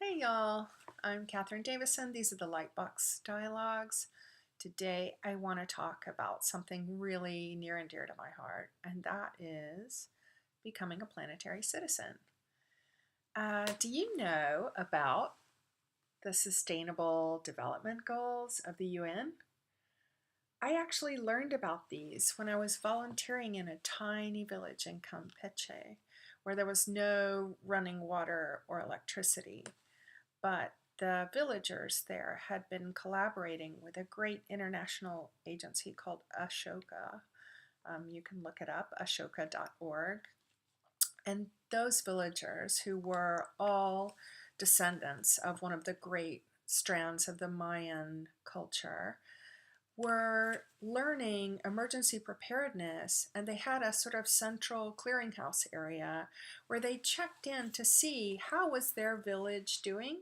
Hey y'all, I'm Catherine Davison. These are the Lightbox Dialogues. Today I want to talk about something really near and dear to my heart, and that is becoming a planetary citizen. Do you know about the Sustainable Development Goals of the UN? I actually learned about these when I was volunteering in a tiny village in Campeche, where there was no running water or electricity. But the villagers there had been collaborating with a great international agency called Ashoka. You can look it up, ashoka.org. And those villagers, who were all descendants of one of the great strands of the Mayan culture, were learning emergency preparedness, and they had a sort of central clearinghouse area where they checked in to see how was their village doing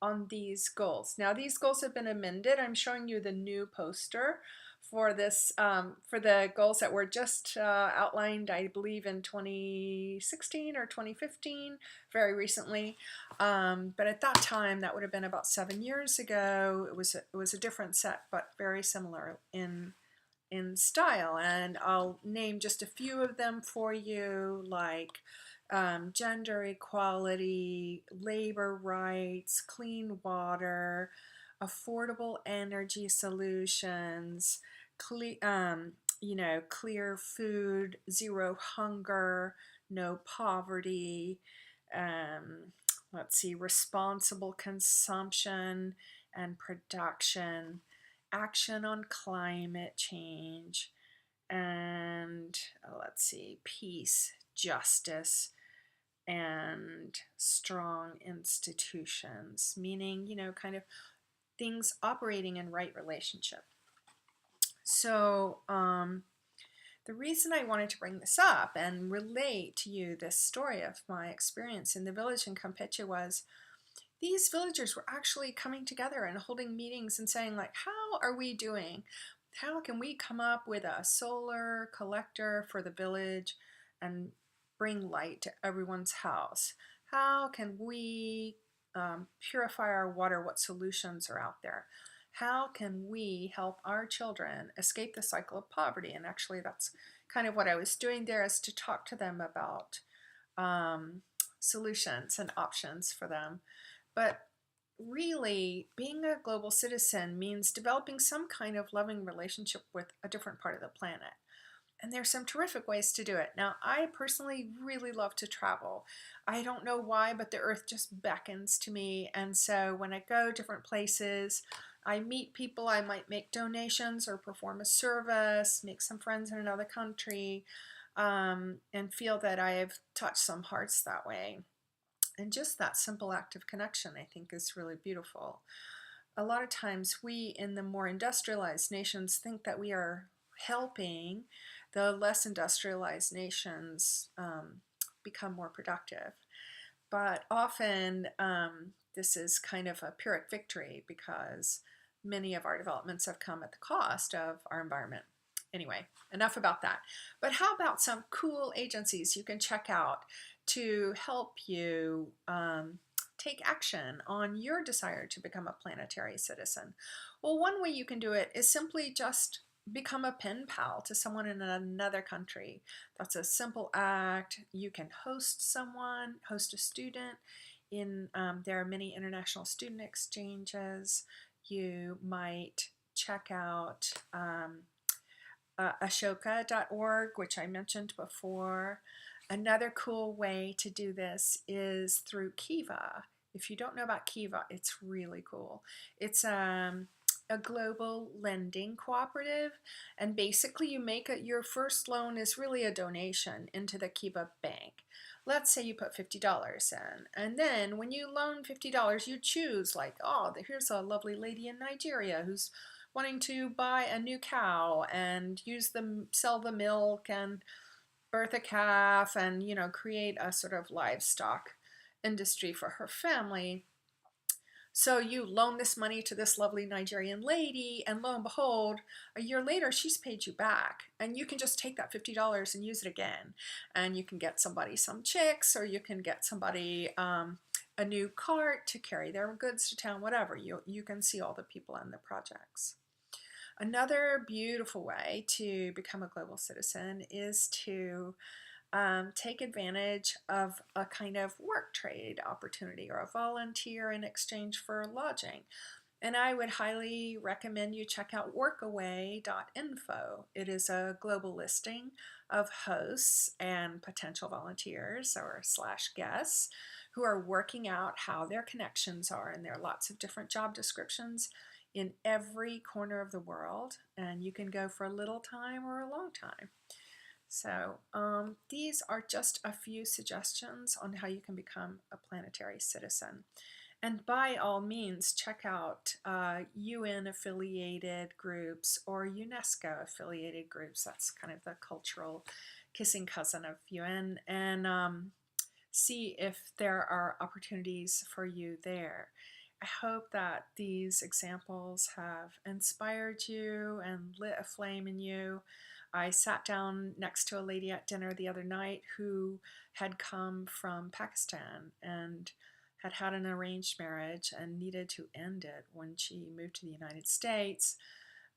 on these goals. Now these goals have been amended. I'm showing you the new poster for this for the goals that were just outlined, I believe, in 2016 or 2015, very recently. But at that time, that would have been about 7 years ago. It was a different set, but very similar in style. And I'll name just a few of them for you, like gender equality, labor rights, clean water, affordable energy solutions, clear food, zero hunger, no poverty. Um, let's see, responsible consumption and production, action on climate change, and let's see, peace, justice, and strong institutions, meaning, kind of things operating in right relationship. So, the reason I wanted to bring this up and relate to you this story of my experience in the village in Campeche was these villagers were actually coming together and holding meetings and saying, like, how are we doing? How can we come up with a solar collector for the village and bring light to everyone's house? How can we purify our water? What solutions are out there? How can we help our children escape the cycle of poverty? And actually, that's kind of what I was doing there, is to talk to them about solutions and options for them. But really, being a global citizen means developing some kind of loving relationship with a different part of the planet. And there's some terrific ways to do it. Now, I personally really love to travel. I don't know why, but the earth just beckons to me. And so when I go different places, I meet people, I might make donations or perform a service, make some friends in another country, and feel that I have touched some hearts that way. And just that simple act of connection, I think, is really beautiful. A lot of times we in the more industrialized nations think that we are helping the less industrialized nations become more productive. But often this is kind of a Pyrrhic victory, because many of our developments have come at the cost of our environment. Anyway, enough about that. But how about some cool agencies you can check out to help you take action on your desire to become a planetary citizen? Well, one way you can do it is simply just become a pen pal to someone in another country. That's a simple act. You can host someone, host a student. There are many international student exchanges. You might check out ashoka.org, which I mentioned before. Another cool way to do this is through Kiva. If you don't know about Kiva, it's really cool. It's a global lending cooperative, and basically you make your first loan is really a donation into the Kiva bank. Let's say you put $50 in, and then when you loan $50, you choose, like, oh, here's a lovely lady in Nigeria who's wanting to buy a new cow and sell the milk and birth a calf and, create a sort of livestock industry for her family. So you loan this money to this lovely Nigerian lady, and lo and behold, a year later, she's paid you back. And you can just take that $50 and use it again. And you can get somebody some chicks, or you can get somebody a a new cart to carry their goods to town, whatever. You can see all the people in the projects. Another beautiful way to become a global citizen is to take advantage of a kind of work trade opportunity or a volunteer in exchange for lodging. And I would highly recommend you check out workaway.info. It is a global listing of hosts and potential volunteers or slash guests who are working out how their connections are. And there are lots of different job descriptions in every corner of the world. And you can go for a little time or a long time. So these are just a few suggestions on how you can become a planetary citizen. And by all means, check out UN-affiliated groups or UNESCO-affiliated groups. That's kind of the cultural kissing cousin of UN. And see if there are opportunities for you there. I hope that these examples have inspired you and lit a flame in you. I sat down next to a lady at dinner the other night who had come from Pakistan and had had an arranged marriage and needed to end it when she moved to the United States.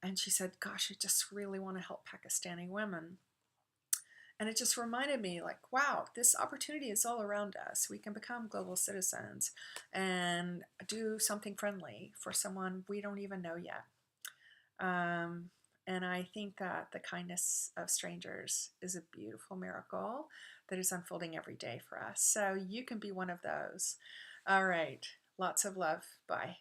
And she said, gosh, I just really want to help Pakistani women. And it just reminded me, like, wow, this opportunity is all around us. We can become global citizens and do something friendly for someone we don't even know yet. And I think that the kindness of strangers is a beautiful miracle that is unfolding every day for us. So you can be one of those. All right. Lots of love. Bye.